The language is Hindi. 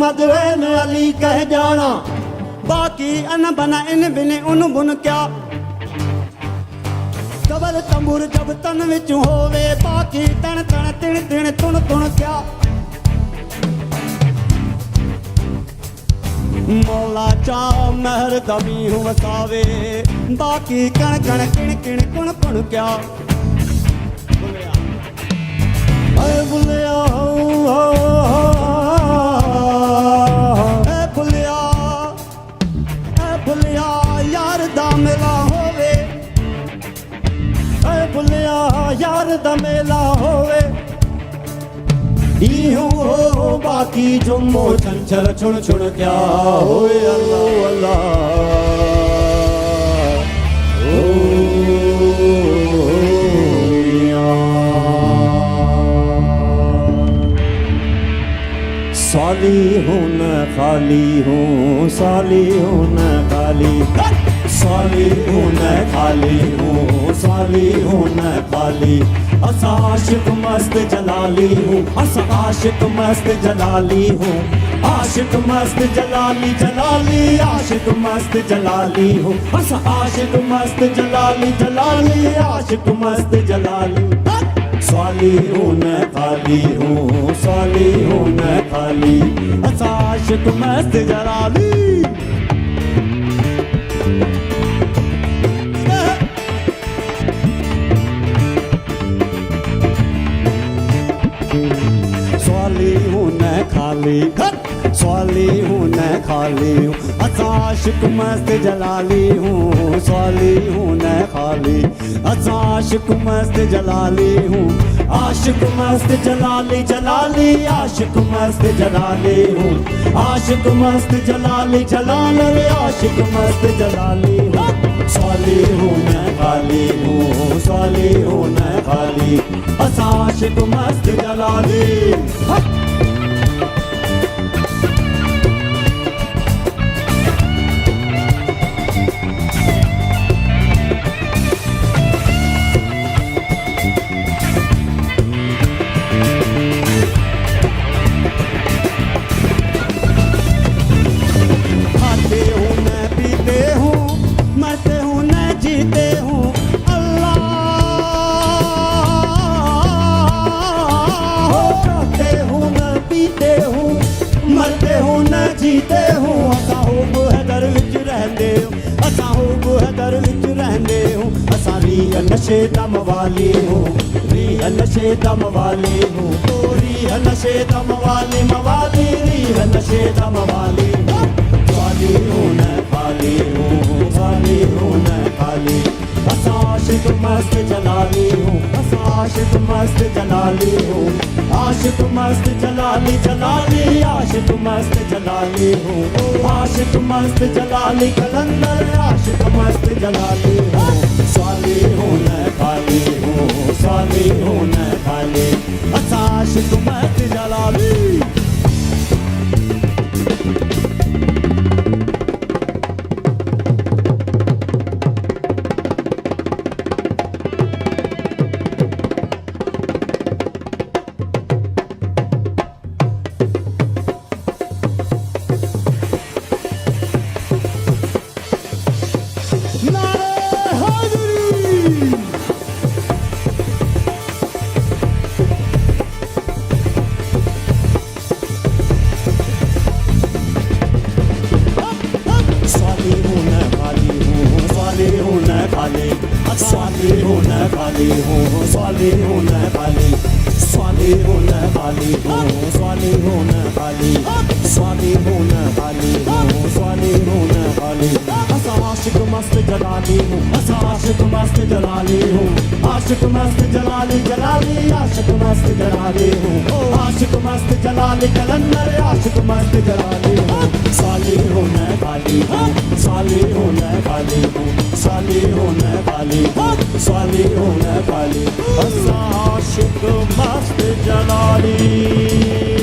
मोहम्मद रैन अली कह जाना बाकी अन बना इन बिने उन बुन क्या कबल तंबूर जब तन विच होवे बाकी तन तन तिण तिण तुण तुण क्या मौला चा महर दमी हूँ वसावे बाकी कण कण किण किण कुण कुण क्या ऐ बुलिया ऐ भुलिया यार दा मेला होवे ऐ बुलिया यार दा मेला होवे इहो हो बाकी जुम्मो छंछर छुण छुण क्या होए अल्लाह अल्लाह साली हूँ न खाली हूँ साली हूँ न खाली साली हूँ न खाली हूँ साली हूँ न खाली अस आशिक मस्त जलाली हूँ अस आशिक मस्त जलाली हूँ आशिक मस्त जलाली जलाली आशिक मस्त जलाली हूँ अस आशिक मस्त जलाली जलाली आशिक मस्त जलाली साली हूँ न खाली हूँ साली हूँ न खाली अस आशिक मस्त जलाली स्वाली हूँ न खाली स्वाली हूँ न खाली हूँ असाशिक मस्त जलाली हूँ स्वाली हूँ न खाली असाशिक मस्त जलाली हूँ आशिक मस्त जलाली जलाली आशिक मस्त जलाली हूँ आशिक मस्त जलाली जलाली आशिक मस्त जलाली हूँ स्वाली हूँ न खाली हूँ स्वाली हूँ न खाली असाशिक मस्त जलाली खाते हूँ न पीते हूँ मरते हूँ न जीते हूँ अल्लाह खाते हूँ न पीते हूँ मरते हूँ न जीते हूँ असा होब हैदर विच रहंदे हूँ असा होब हैदर विच रहंदे हूँ असा रीह नशे दम वाली हूँ रीह नशे दम वाली हूँ तो रीह नशे दम वाली मवाली रीह नशे दम वाली हूँ स्वाली हूँ न खाली हूँ स्वाली हूँ न खाली असा आशिक मस्त जलाली हूँ असा आशिक मस्त जलाली हूँ आशिक मस्त जलाली जलाली आशिक मस्त जलाली हूँ आशिक मस्त जलाली कलंदर आशिक मस्त जलाली हूँ स्वाली हूँ न खाली हूँ स्वाली हूँ न खाली असा आशिक मस्त जलाली स्वाली हूँ न खाली हूँ स्वाली हूँ न खाली स्वाली हूँ न खाली हूँ स्वाली हूँ न खाली स्वाली हूँ न खाली हूँ स्वाली हूँ न खाली असा आशिक मस्त जलाली हूँ असा आशिक मस्त जलाली हूँ आशिक मस्त जलाली जलाली आशिक मस्त जलाली हूँ आशिक मस्त जलाली कलंदर आशिक मस्त जलाली हूँ स्वाली हूँ न खाली हूँ स्वाली हूँ न खाली हूँ स्वाली हूँ न खाली स्वाली हूँ न खाली असा आशिक मस्त जलाली